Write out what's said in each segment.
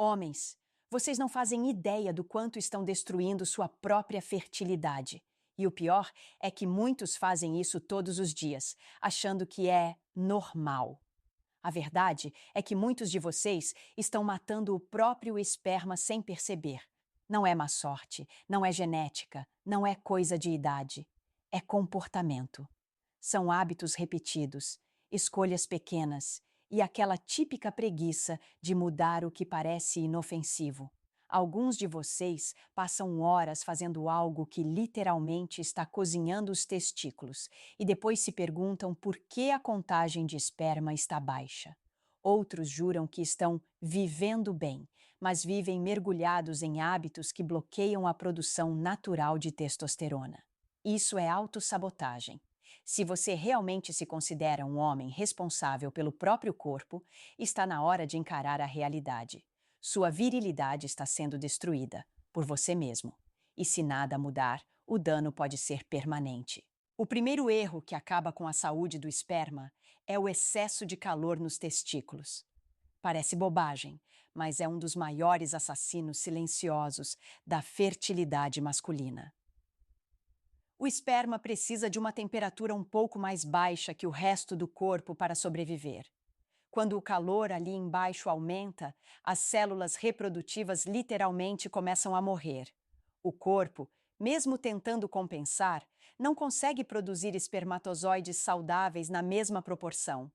Homens, vocês não fazem ideia do quanto estão destruindo sua própria fertilidade. E o pior é que muitos fazem isso todos os dias, achando que é normal. A verdade é que muitos de vocês estão matando o próprio esperma sem perceber. Não é má sorte, não é genética, não é coisa de idade. É comportamento. São hábitos repetidos, escolhas pequenas e aquela típica preguiça de mudar o que parece inofensivo. Alguns de vocês passam horas fazendo algo que literalmente está cozinhando os testículos e depois se perguntam por que a contagem de esperma está baixa. Outros juram que estão vivendo bem, mas vivem mergulhados em hábitos que bloqueiam a produção natural de testosterona. Isso é autossabotagem. Se você realmente se considera um homem responsável pelo próprio corpo, está na hora de encarar a realidade. Sua virilidade está sendo destruída por você mesmo. E se nada mudar, o dano pode ser permanente. O primeiro erro que acaba com a saúde do esperma é o excesso de calor nos testículos. Parece bobagem, mas é um dos maiores assassinos silenciosos da fertilidade masculina. O esperma precisa de uma temperatura um pouco mais baixa que o resto do corpo para sobreviver. Quando o calor ali embaixo aumenta, as células reprodutivas literalmente começam a morrer. O corpo, mesmo tentando compensar, não consegue produzir espermatozoides saudáveis na mesma proporção.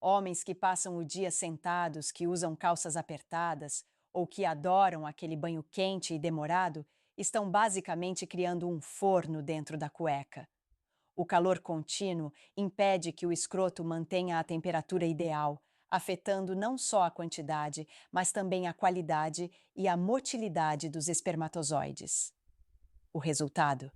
Homens que passam o dia sentados, que usam calças apertadas ou que adoram aquele banho quente e demorado, estão basicamente criando um forno dentro da cueca. O calor contínuo impede que o escroto mantenha a temperatura ideal, afetando não só a quantidade, mas também a qualidade e a motilidade dos espermatozoides. O resultado?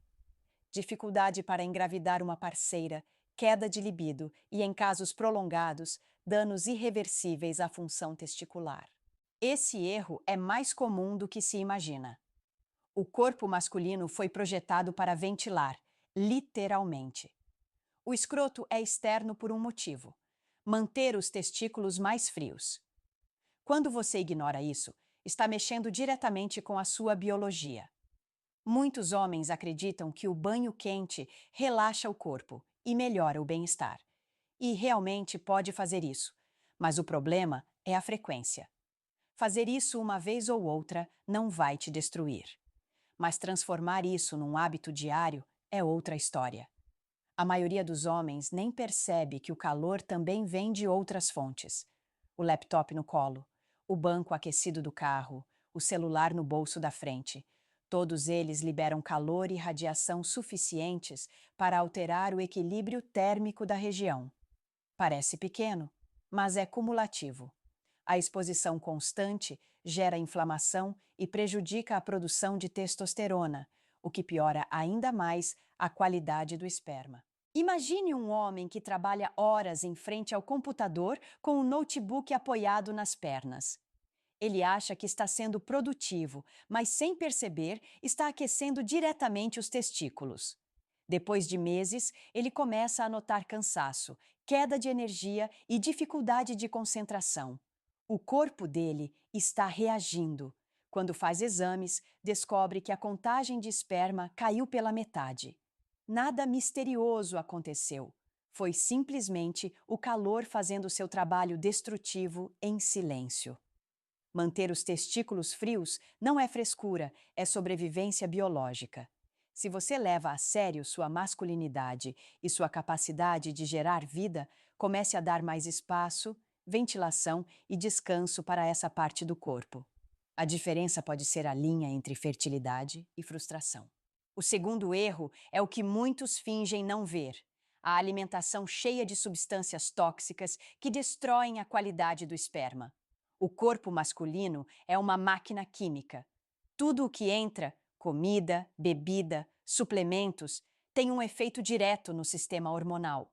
Dificuldade para engravidar uma parceira, queda de libido e, em casos prolongados, danos irreversíveis à função testicular. Esse erro é mais comum do que se imagina. O corpo masculino foi projetado para ventilar, literalmente. O escroto é externo por um motivo: manter os testículos mais frios. Quando você ignora isso, está mexendo diretamente com a sua biologia. Muitos homens acreditam que o banho quente relaxa o corpo e melhora o bem-estar. E realmente pode fazer isso, mas o problema é a frequência. Fazer isso uma vez ou outra não vai te destruir. Mas transformar isso num hábito diário é outra história. A maioria dos homens nem percebe que o calor também vem de outras fontes. O laptop no colo, o banco aquecido do carro, o celular no bolso da frente. Todos eles liberam calor e radiação suficientes para alterar o equilíbrio térmico da região. Parece pequeno, mas é cumulativo. A exposição constante gera inflamação e prejudica a produção de testosterona, o que piora ainda mais a qualidade do esperma. Imagine um homem que trabalha horas em frente ao computador com um notebook apoiado nas pernas. Ele acha que está sendo produtivo, mas sem perceber, está aquecendo diretamente os testículos. Depois de meses, ele começa a notar cansaço, queda de energia e dificuldade de concentração. O corpo dele está reagindo. Quando faz exames, descobre que a contagem de esperma caiu pela metade. Nada misterioso aconteceu. Foi simplesmente o calor fazendo seu trabalho destrutivo em silêncio. Manter os testículos frios não é frescura, é sobrevivência biológica. Se você leva a sério sua masculinidade e sua capacidade de gerar vida, comece a dar mais espaço, ventilação e descanso para essa parte do corpo. A diferença pode ser a linha entre fertilidade e frustração. O segundo erro é o que muitos fingem não ver: a alimentação cheia de substâncias tóxicas que destroem a qualidade do esperma. O corpo masculino é uma máquina química. Tudo o que entra, comida, bebida, suplementos, tem um efeito direto no sistema hormonal.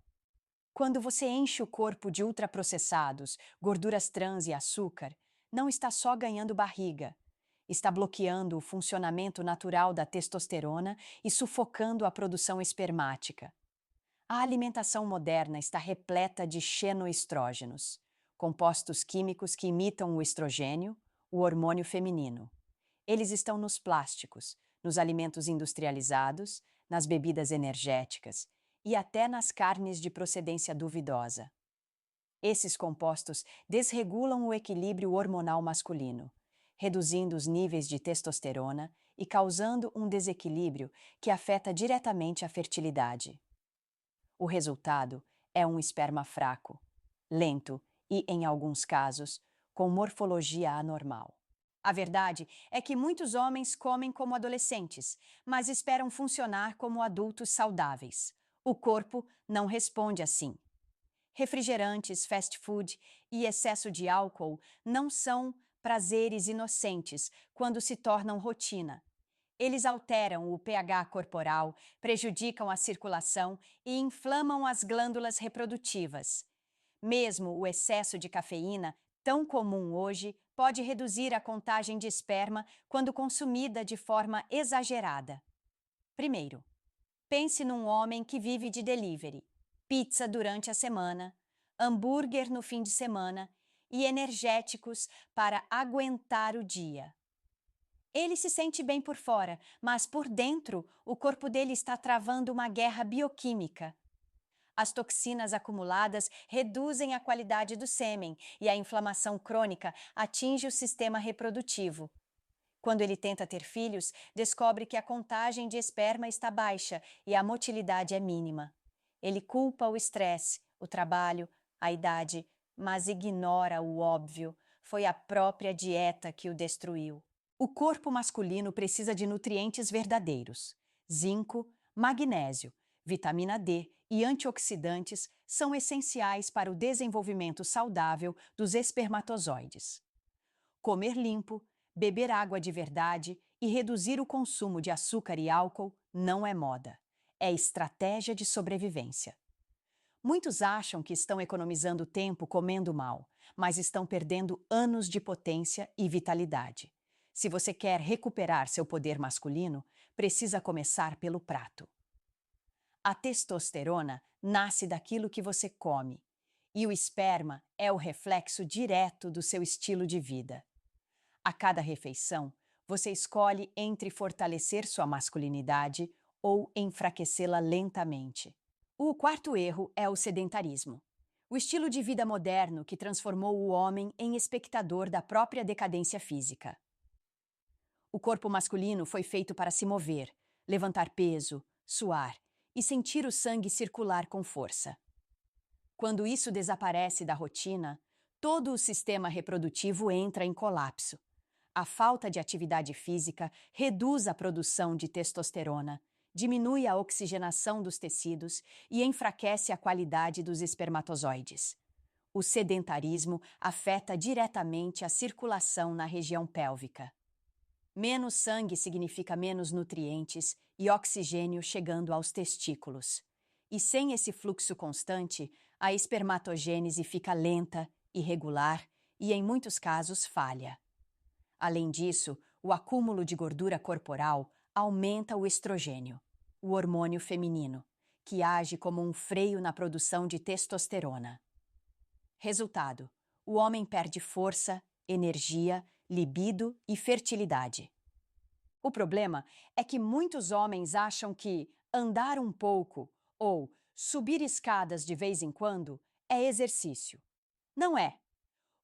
Quando você enche o corpo de ultraprocessados, gorduras trans e açúcar, não está só ganhando barriga. Está bloqueando o funcionamento natural da testosterona e sufocando a produção espermática. A alimentação moderna está repleta de xenoestrógenos, compostos químicos que imitam o estrogênio, o hormônio feminino. Eles estão nos plásticos, nos alimentos industrializados, nas bebidas energéticas e até nas carnes de procedência duvidosa. Esses compostos desregulam o equilíbrio hormonal masculino, reduzindo os níveis de testosterona e causando um desequilíbrio que afeta diretamente a fertilidade. O resultado é um esperma fraco, lento e, em alguns casos, com morfologia anormal. A verdade é que muitos homens comem como adolescentes, mas esperam funcionar como adultos saudáveis. O corpo não responde assim. Refrigerantes, fast food e excesso de álcool não são prazeres inocentes quando se tornam rotina. Eles alteram o pH corporal, prejudicam a circulação e inflamam as glândulas reprodutivas. Mesmo o excesso de cafeína, tão comum hoje, pode reduzir a contagem de esperma quando consumida de forma exagerada. Primeiro, pense num homem que vive de delivery, pizza durante a semana, hambúrguer no fim de semana e energéticos para aguentar o dia. Ele se sente bem por fora, mas por dentro o corpo dele está travando uma guerra bioquímica. As toxinas acumuladas reduzem a qualidade do sêmen e a inflamação crônica atinge o sistema reprodutivo. Quando ele tenta ter filhos, descobre que a contagem de esperma está baixa e a motilidade é mínima. Ele culpa o estresse, o trabalho, a idade, mas ignora o óbvio. Foi a própria dieta que o destruiu. O corpo masculino precisa de nutrientes verdadeiros. Zinco, magnésio, vitamina D e antioxidantes são essenciais para o desenvolvimento saudável dos espermatozoides. Comer limpo, beber água de verdade e reduzir o consumo de açúcar e álcool não é moda. É estratégia de sobrevivência. Muitos acham que estão economizando tempo comendo mal, mas estão perdendo anos de potência e vitalidade. Se você quer recuperar seu poder masculino, precisa começar pelo prato. A testosterona nasce daquilo que você come, e o esperma é o reflexo direto do seu estilo de vida. A cada refeição, você escolhe entre fortalecer sua masculinidade ou enfraquecê-la lentamente. O quarto erro é o sedentarismo. O estilo de vida moderno que transformou o homem em espectador da própria decadência física. O corpo masculino foi feito para se mover, levantar peso, suar e sentir o sangue circular com força. Quando isso desaparece da rotina, todo o sistema reprodutivo entra em colapso. A falta de atividade física reduz a produção de testosterona, diminui a oxigenação dos tecidos e enfraquece a qualidade dos espermatozoides. O sedentarismo afeta diretamente a circulação na região pélvica. Menos sangue significa menos nutrientes e oxigênio chegando aos testículos. E sem esse fluxo constante, a espermatogênese fica lenta, irregular e, em muitos casos, falha. Além disso, o acúmulo de gordura corporal aumenta o estrogênio, o hormônio feminino, que age como um freio na produção de testosterona. Resultado: o homem perde força, energia, libido e fertilidade. O problema é que muitos homens acham que andar um pouco ou subir escadas de vez em quando é exercício. Não é.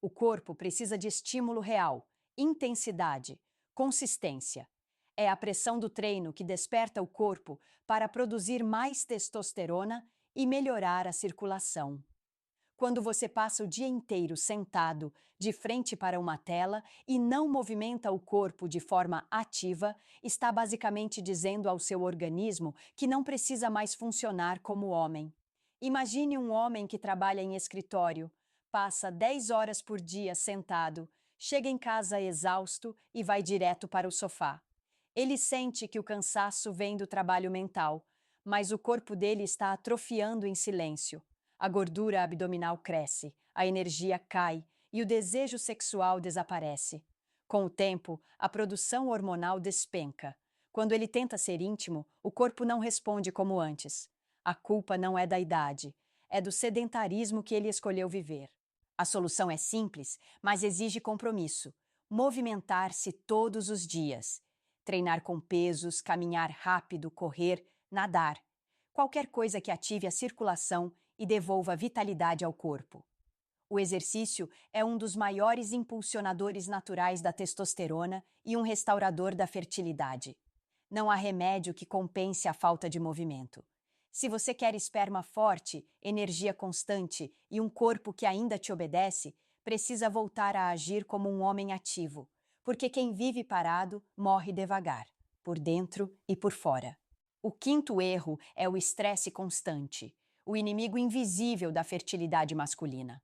O corpo precisa de estímulo real, intensidade, consistência. É a pressão do treino que desperta o corpo para produzir mais testosterona e melhorar a circulação. Quando você passa o dia inteiro sentado, de frente para uma tela e não movimenta o corpo de forma ativa, está basicamente dizendo ao seu organismo que não precisa mais funcionar como homem. Imagine um homem que trabalha em escritório, passa 10 horas por dia sentado, chega em casa exausto e vai direto para o sofá. Ele sente que o cansaço vem do trabalho mental, mas o corpo dele está atrofiando em silêncio. A gordura abdominal cresce, a energia cai e o desejo sexual desaparece. Com o tempo, a produção hormonal despenca. Quando ele tenta ser íntimo, o corpo não responde como antes. A culpa não é da idade, é do sedentarismo que ele escolheu viver. A solução é simples, mas exige compromisso. Movimentar-se todos os dias. Treinar com pesos, caminhar rápido, correr, nadar. Qualquer coisa que ative a circulação e devolva vitalidade ao corpo. O exercício é um dos maiores impulsionadores naturais da testosterona e um restaurador da fertilidade. Não há remédio que compense a falta de movimento. Se você quer esperma forte, energia constante e um corpo que ainda te obedece, precisa voltar a agir como um homem ativo, porque quem vive parado morre devagar, por dentro e por fora. O quinto erro é o estresse constante, o inimigo invisível da fertilidade masculina.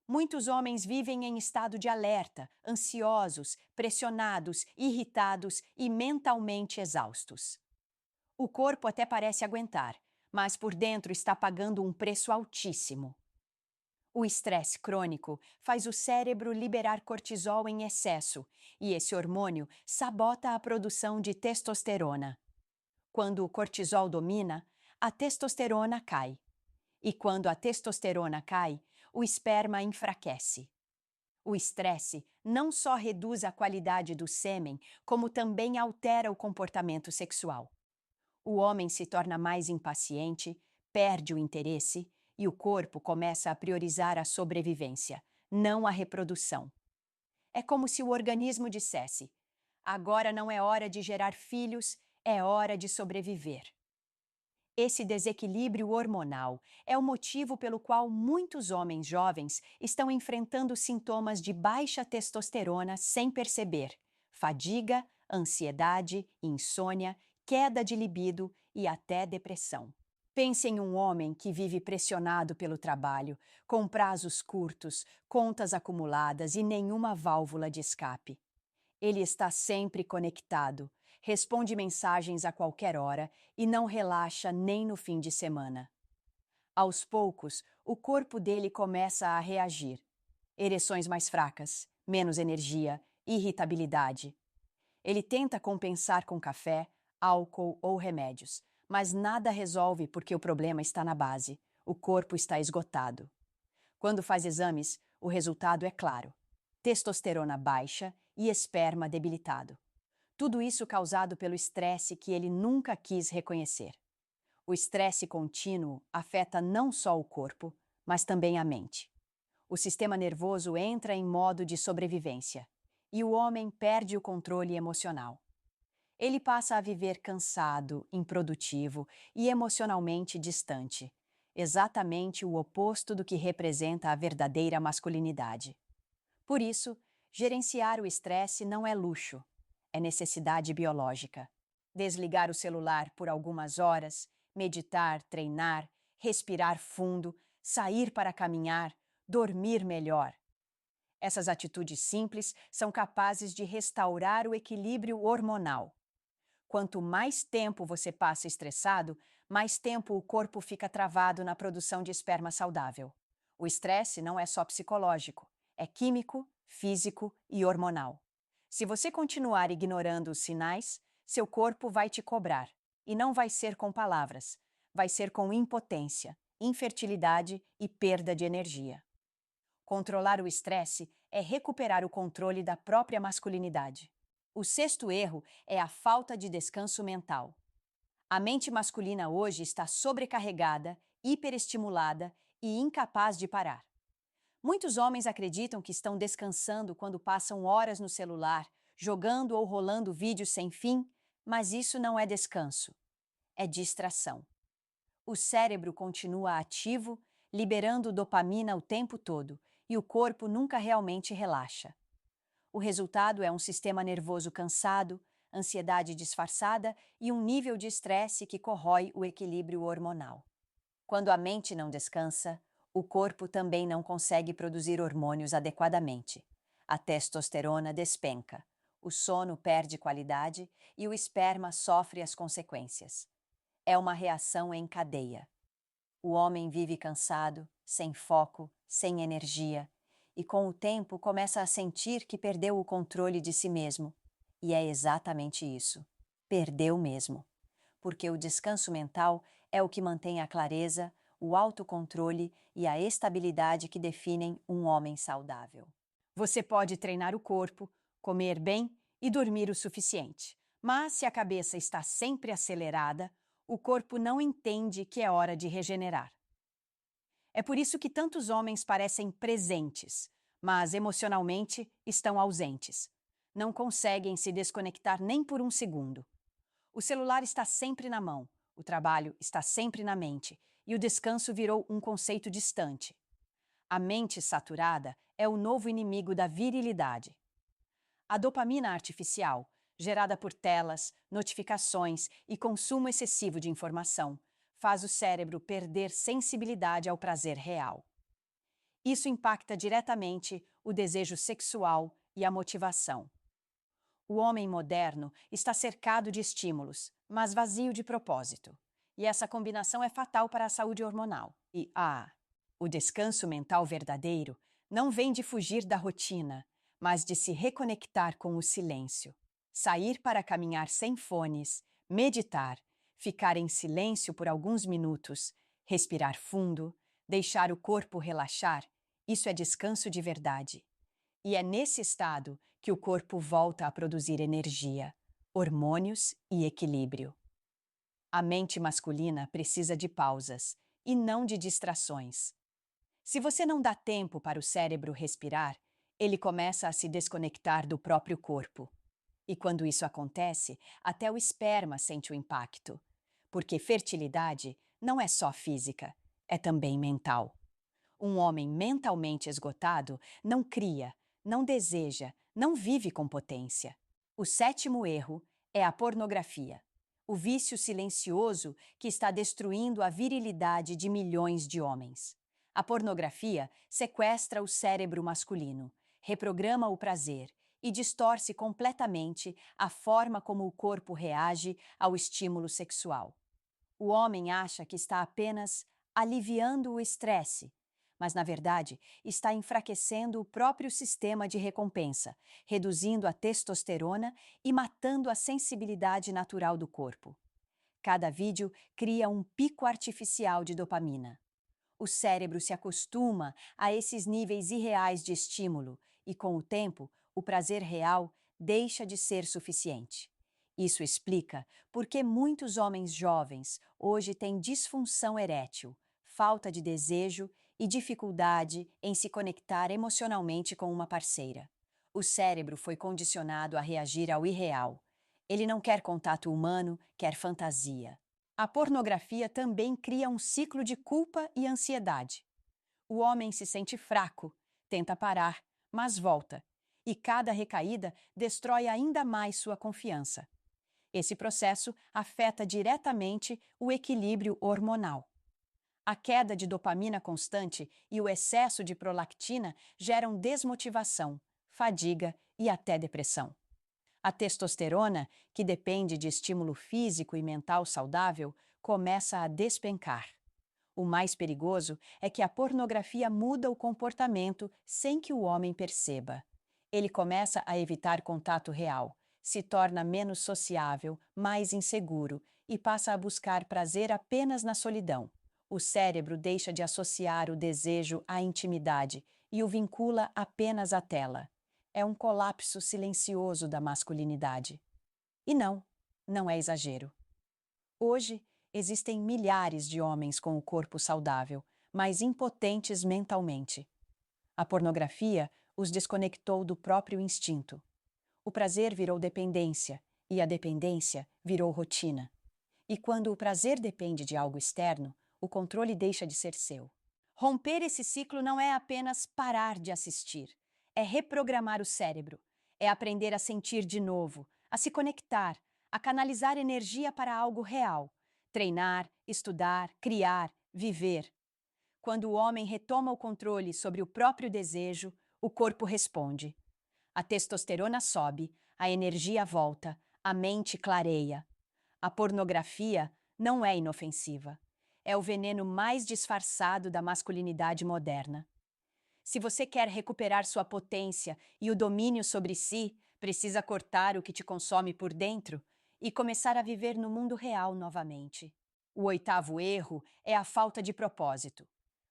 Muitos homens vivem em estado de alerta, ansiosos, pressionados, irritados e mentalmente exaustos. O corpo até parece aguentar, mas por dentro está pagando um preço altíssimo. O estresse crônico faz o cérebro liberar cortisol em excesso, e esse hormônio sabota a produção de testosterona. Quando o cortisol domina, a testosterona cai. E quando a testosterona cai, o esperma enfraquece. O estresse não só reduz a qualidade do sêmen, como também altera o comportamento sexual. O homem se torna mais impaciente, perde o interesse e o corpo começa a priorizar a sobrevivência, não a reprodução. É como se o organismo dissesse: agora não é hora de gerar filhos, é hora de sobreviver. Esse desequilíbrio hormonal é o motivo pelo qual muitos homens jovens estão enfrentando sintomas de baixa testosterona sem perceber: fadiga, ansiedade, insônia, queda de libido e até depressão. Pense em um homem que vive pressionado pelo trabalho, com prazos curtos, contas acumuladas e nenhuma válvula de escape. Ele está sempre conectado, responde mensagens a qualquer hora e não relaxa nem no fim de semana. Aos poucos, o corpo dele começa a reagir. Ereções mais fracas, menos energia, irritabilidade. Ele tenta compensar com café, álcool ou remédios, mas nada resolve porque o problema está na base. O corpo está esgotado. Quando faz exames, o resultado é claro: testosterona baixa e esperma debilitado. Tudo isso causado pelo estresse que ele nunca quis reconhecer. O estresse contínuo afeta não só o corpo, mas também a mente. O sistema nervoso entra em modo de sobrevivência e o homem perde o controle emocional. Ele passa a viver cansado, improdutivo e emocionalmente distante, exatamente o oposto do que representa a verdadeira masculinidade. Por isso, gerenciar o estresse não é luxo, é necessidade biológica. Desligar o celular por algumas horas, meditar, treinar, respirar fundo, sair para caminhar, dormir melhor. Essas atitudes simples são capazes de restaurar o equilíbrio hormonal. Quanto mais tempo você passa estressado, mais tempo o corpo fica travado na produção de esperma saudável. O estresse não é só psicológico, é químico, físico e hormonal. Se você continuar ignorando os sinais, seu corpo vai te cobrar. E não vai ser com palavras, vai ser com impotência, infertilidade e perda de energia. Controlar o estresse é recuperar o controle da própria masculinidade. O sexto erro é a falta de descanso mental. A mente masculina hoje está sobrecarregada, hiperestimulada e incapaz de parar. Muitos homens acreditam que estão descansando quando passam horas no celular, jogando ou rolando vídeos sem fim, mas isso não é descanso, é distração. O cérebro continua ativo, liberando dopamina o tempo todo, e o corpo nunca realmente relaxa. O resultado é um sistema nervoso cansado, ansiedade disfarçada e um nível de estresse que corrói o equilíbrio hormonal. Quando a mente não descansa, o corpo também não consegue produzir hormônios adequadamente. A testosterona despenca, o sono perde qualidade e o esperma sofre as consequências. É uma reação em cadeia. O homem vive cansado, sem foco, sem energia, e com o tempo começa a sentir que perdeu o controle de si mesmo. E é exatamente isso. Perdeu mesmo. Porque o descanso mental é o que mantém a clareza, o autocontrole e a estabilidade que definem um homem saudável. Você pode treinar o corpo, comer bem e dormir o suficiente. Mas se a cabeça está sempre acelerada, o corpo não entende que é hora de regenerar. É por isso que tantos homens parecem presentes, mas emocionalmente estão ausentes. Não conseguem se desconectar nem por um segundo. O celular está sempre na mão, o trabalho está sempre na mente e o descanso virou um conceito distante. A mente saturada é o novo inimigo da virilidade. A dopamina artificial, gerada por telas, notificações e consumo excessivo de informação, faz o cérebro perder sensibilidade ao prazer real. Isso impacta diretamente o desejo sexual e a motivação. O homem moderno está cercado de estímulos, mas vazio de propósito. E essa combinação é fatal para a saúde hormonal. O descanso mental verdadeiro não vem de fugir da rotina, mas de se reconectar com o silêncio. Sair para caminhar sem fones, meditar, ficar em silêncio por alguns minutos, respirar fundo, deixar o corpo relaxar, isso é descanso de verdade. E é nesse estado que o corpo volta a produzir energia, hormônios e equilíbrio. A mente masculina precisa de pausas e não de distrações. Se você não dá tempo para o cérebro respirar, ele começa a se desconectar do próprio corpo. E quando isso acontece, até o esperma sente o impacto. Porque fertilidade não é só física, é também mental. Um homem mentalmente esgotado não cria, não deseja, não vive com potência. O sétimo erro é a pornografia, o vício silencioso que está destruindo a virilidade de milhões de homens. A pornografia sequestra o cérebro masculino, reprograma o prazer e distorce completamente a forma como o corpo reage ao estímulo sexual. O homem acha que está apenas aliviando o estresse, mas, na verdade, está enfraquecendo o próprio sistema de recompensa, reduzindo a testosterona e matando a sensibilidade natural do corpo. Cada vídeo cria um pico artificial de dopamina. O cérebro se acostuma a esses níveis irreais de estímulo e, com o tempo, o prazer real deixa de ser suficiente. Isso explica por que muitos homens jovens hoje têm disfunção erétil, falta de desejo e dificuldade em se conectar emocionalmente com uma parceira. O cérebro foi condicionado a reagir ao irreal. Ele não quer contato humano, quer fantasia. A pornografia também cria um ciclo de culpa e ansiedade. O homem se sente fraco, tenta parar, mas volta, e cada recaída destrói ainda mais sua confiança. Esse processo afeta diretamente o equilíbrio hormonal. A queda de dopamina constante e o excesso de prolactina geram desmotivação, fadiga e até depressão. A testosterona, que depende de estímulo físico e mental saudável, começa a despencar. O mais perigoso é que a pornografia muda o comportamento sem que o homem perceba. Ele começa a evitar contato real, se torna menos sociável, mais inseguro e passa a buscar prazer apenas na solidão. O cérebro deixa de associar o desejo à intimidade e o vincula apenas à tela. É um colapso silencioso da masculinidade. E não é exagero. Hoje, existem milhares de homens com o corpo saudável, mas impotentes mentalmente. A pornografia os desconectou do próprio instinto. O prazer virou dependência e a dependência virou rotina. E quando o prazer depende de algo externo, o controle deixa de ser seu. Romper esse ciclo não é apenas parar de assistir, é reprogramar o cérebro, é aprender a sentir de novo, a se conectar, a canalizar energia para algo real, treinar, estudar, criar, viver. Quando o homem retoma o controle sobre o próprio desejo, o corpo responde. A testosterona sobe, a energia volta, a mente clareia. A pornografia não é inofensiva. É o veneno mais disfarçado da masculinidade moderna. Se você quer recuperar sua potência e o domínio sobre si, precisa cortar o que te consome por dentro e começar a viver no mundo real novamente. O oitavo erro é a falta de propósito.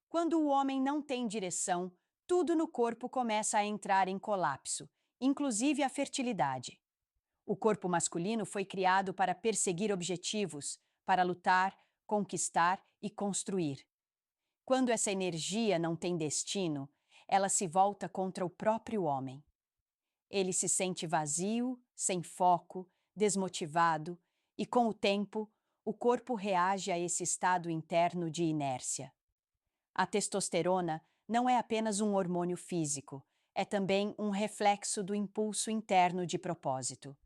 Quando o homem não tem direção, tudo no corpo começa a entrar em colapso, inclusive a fertilidade. O corpo masculino foi criado para perseguir objetivos, para lutar, conquistar e construir. Quando essa energia não tem destino, ela se volta contra o próprio homem. Ele se sente vazio, sem foco, desmotivado, e com o tempo, o corpo reage a esse estado interno de inércia. A testosterona não é apenas um hormônio físico, é também um reflexo do impulso interno de propósito.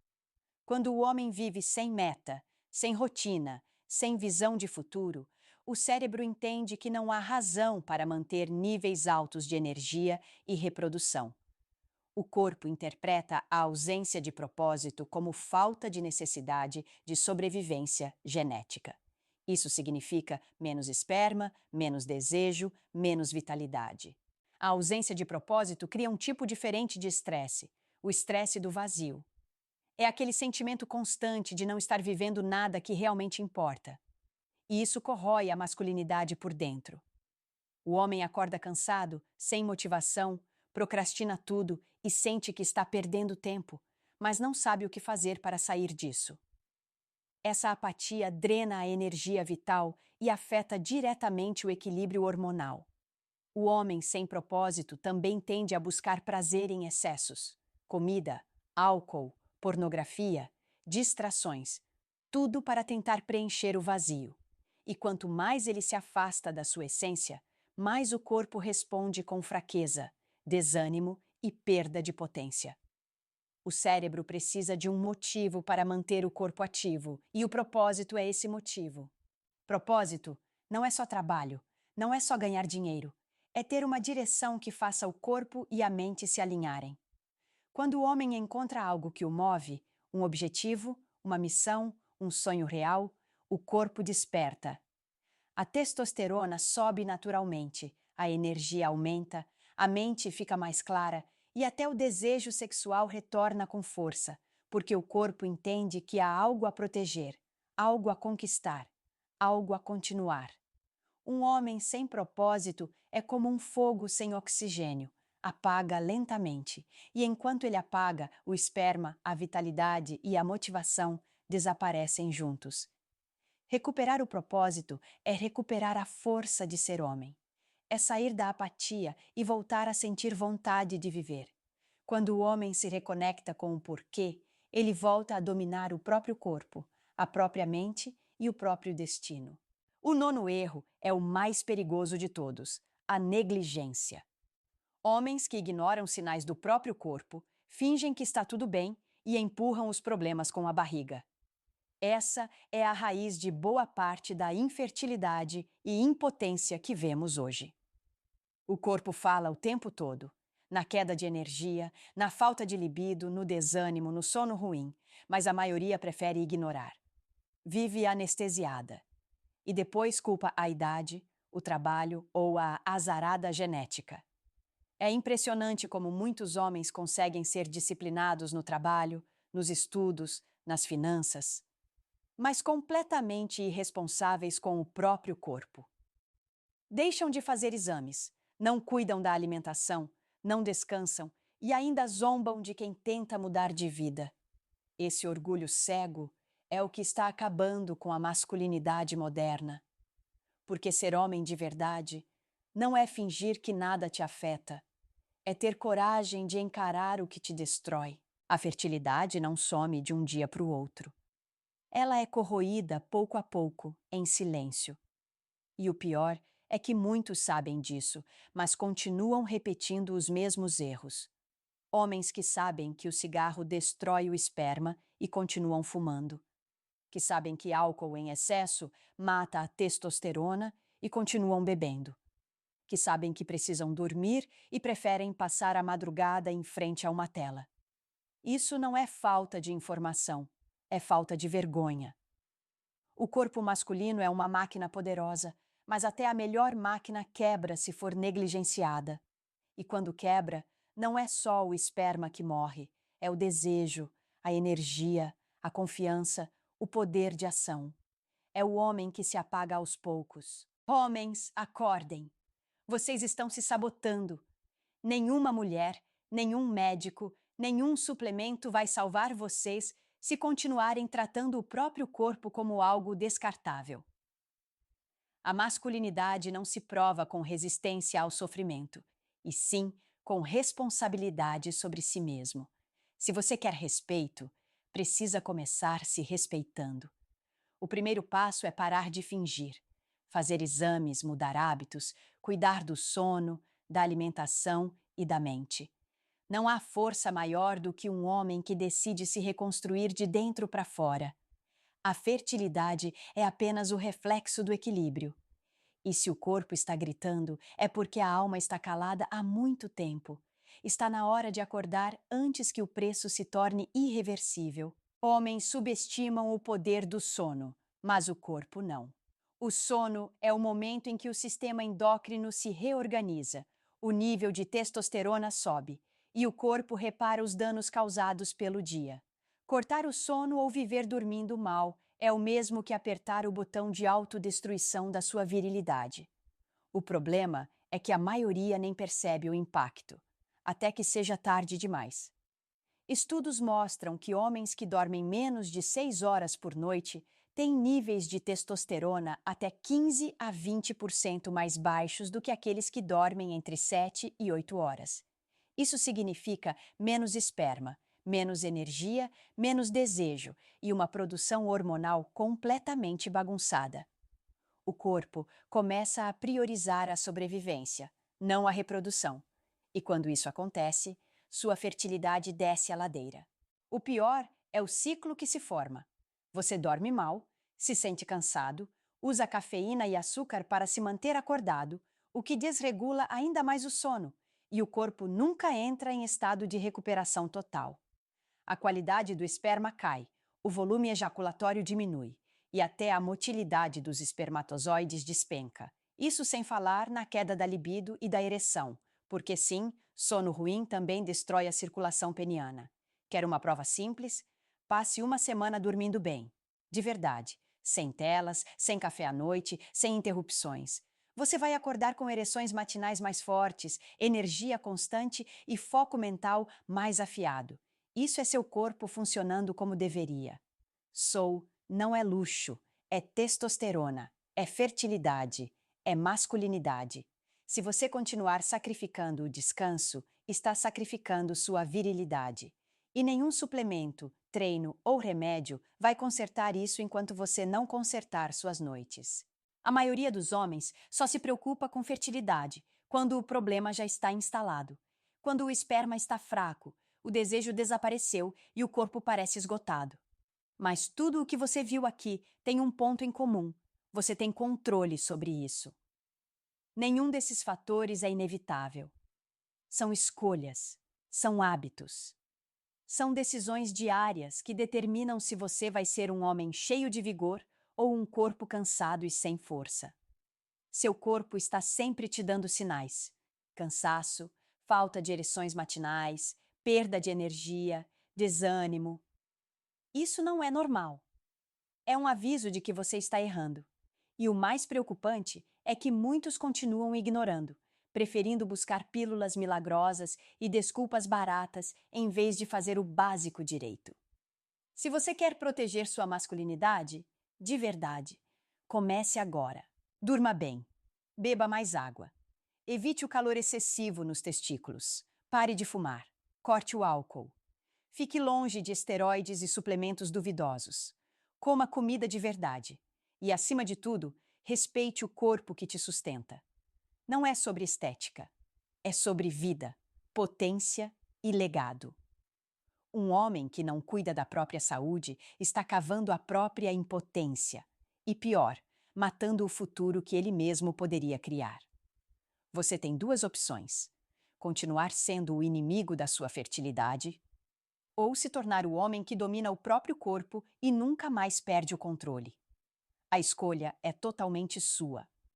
Quando o homem vive sem meta, sem rotina, sem visão de futuro, o cérebro entende que não há razão para manter níveis altos de energia e reprodução. O corpo interpreta a ausência de propósito como falta de necessidade de sobrevivência genética. Isso significa menos esperma, menos desejo, menos vitalidade. A ausência de propósito cria um tipo diferente de estresse, o estresse do vazio. É aquele sentimento constante de não estar vivendo nada que realmente importa. E isso corrói a masculinidade por dentro. O homem acorda cansado, sem motivação, procrastina tudo e sente que está perdendo tempo, mas não sabe o que fazer para sair disso. Essa apatia drena a energia vital e afeta diretamente o equilíbrio hormonal. O homem sem propósito também tende a buscar prazer em excessos: comida, álcool, pornografia, distrações, tudo para tentar preencher o vazio. E quanto mais ele se afasta da sua essência, mais o corpo responde com fraqueza, desânimo e perda de potência. O cérebro precisa de um motivo para manter o corpo ativo, e o propósito é esse motivo. Propósito não é só trabalho, não é só ganhar dinheiro, é ter uma direção que faça o corpo e a mente se alinharem. Quando o homem encontra algo que o move, um objetivo, uma missão, um sonho real, o corpo desperta. A testosterona sobe naturalmente, a energia aumenta, a mente fica mais clara e até o desejo sexual retorna com força, porque o corpo entende que há algo a proteger, algo a conquistar, algo a continuar. Um homem sem propósito é como um fogo sem oxigênio. Apaga lentamente, e enquanto ele apaga, o esperma, a vitalidade e a motivação desaparecem juntos. Recuperar o propósito é recuperar a força de ser homem. É sair da apatia e voltar a sentir vontade de viver. Quando o homem se reconecta com o porquê, ele volta a dominar o próprio corpo, a própria mente e o próprio destino. O nono erro é o mais perigoso de todos: a negligência. Homens que ignoram sinais do próprio corpo, fingem que está tudo bem e empurram os problemas com a barriga. Essa é a raiz de boa parte da infertilidade e impotência que vemos hoje. O corpo fala o tempo todo, na queda de energia, na falta de libido, no desânimo, no sono ruim, mas a maioria prefere ignorar. Vive anestesiada. E depois culpa a idade, o trabalho ou a azarada genética. É impressionante como muitos homens conseguem ser disciplinados no trabalho, nos estudos, nas finanças, mas completamente irresponsáveis com o próprio corpo. Deixam de fazer exames, não cuidam da alimentação, não descansam e ainda zombam de quem tenta mudar de vida. Esse orgulho cego é o que está acabando com a masculinidade moderna. Porque ser homem de verdade não é fingir que nada te afeta, é ter coragem de encarar o que te destrói. A fertilidade não some de um dia para o outro. Ela é corroída pouco a pouco, em silêncio. E o pior é que muitos sabem disso, mas continuam repetindo os mesmos erros. Homens que sabem que o cigarro destrói o esperma e continuam fumando. Que sabem que álcool em excesso mata a testosterona e continuam bebendo. Que sabem que precisam dormir e preferem passar a madrugada em frente a uma tela. Isso não é falta de informação, é falta de vergonha. O corpo masculino é uma máquina poderosa, mas até a melhor máquina quebra se for negligenciada. E quando quebra, não é só o esperma que morre, é o desejo, a energia, a confiança, o poder de ação. É o homem que se apaga aos poucos. Homens, acordem! Vocês estão se sabotando. Nenhuma mulher, nenhum médico, nenhum suplemento vai salvar vocês se continuarem tratando o próprio corpo como algo descartável. A masculinidade não se prova com resistência ao sofrimento, e sim com responsabilidade sobre si mesmo. Se você quer respeito, precisa começar se respeitando. O primeiro passo é parar de fingir, fazer exames, mudar hábitos, cuidar do sono, da alimentação e da mente. Não há força maior do que um homem que decide se reconstruir de dentro para fora. A fertilidade é apenas o reflexo do equilíbrio. E se o corpo está gritando, é porque a alma está calada há muito tempo. Está na hora de acordar antes que o preço se torne irreversível. Homens subestimam o poder do sono, mas o corpo não. O sono é o momento em que o sistema endócrino se reorganiza, o nível de testosterona sobe e o corpo repara os danos causados pelo dia. Cortar o sono ou viver dormindo mal é o mesmo que apertar o botão de autodestruição da sua virilidade. O problema é que a maioria nem percebe o impacto, até que seja tarde demais. Estudos mostram que homens que dormem menos de 6 horas por noite têm níveis de testosterona até 15 a 20% mais baixos do que aqueles que dormem entre 7 e 8 horas. Isso significa menos esperma, menos energia, menos desejo e uma produção hormonal completamente bagunçada. O corpo começa a priorizar a sobrevivência, não a reprodução. E quando isso acontece, sua fertilidade desce a ladeira. O pior é o ciclo que se forma. Você dorme mal, se sente cansado, usa cafeína e açúcar para se manter acordado, o que desregula ainda mais o sono, e o corpo nunca entra em estado de recuperação total. A qualidade do esperma cai, o volume ejaculatório diminui e até a motilidade dos espermatozoides despenca. Isso sem falar na queda da libido e da ereção, porque sim, sono ruim também destrói a circulação peniana. Quer uma prova simples? Passe uma semana dormindo bem. De verdade, sem telas, sem café à noite, sem interrupções. Você vai acordar com ereções matinais mais fortes, energia constante e foco mental mais afiado. Isso é seu corpo funcionando como deveria. Não é luxo, é testosterona, é fertilidade, é masculinidade. Se você continuar sacrificando o descanso, está sacrificando sua virilidade. E nenhum suplemento, treino ou remédio vai consertar isso enquanto você não consertar suas noites. A maioria dos homens só se preocupa com fertilidade quando o problema já está instalado. Quando o esperma está fraco, o desejo desapareceu e o corpo parece esgotado. Mas tudo o que você viu aqui tem um ponto em comum. Você tem controle sobre isso. Nenhum desses fatores é inevitável. São escolhas, são hábitos. São decisões diárias que determinam se você vai ser um homem cheio de vigor ou um corpo cansado e sem força. Seu corpo está sempre te dando sinais: cansaço, falta de ereções matinais, perda de energia, desânimo. Isso não é normal. É um aviso de que você está errando. E o mais preocupante é que muitos continuam ignorando, preferindo buscar pílulas milagrosas e desculpas baratas em vez de fazer o básico direito. Se você quer proteger sua masculinidade, de verdade, comece agora. Durma bem. Beba mais água. Evite o calor excessivo nos testículos. Pare de fumar. Corte o álcool. Fique longe de esteroides e suplementos duvidosos. Coma comida de verdade. E, acima de tudo, respeite o corpo que te sustenta. Não é sobre estética. É sobre vida, potência e legado. Um homem que não cuida da própria saúde está cavando a própria impotência. E pior, matando o futuro que ele mesmo poderia criar. Você tem duas opções: continuar sendo o inimigo da sua fertilidade ou se tornar o homem que domina o próprio corpo e nunca mais perde o controle. A escolha é totalmente sua.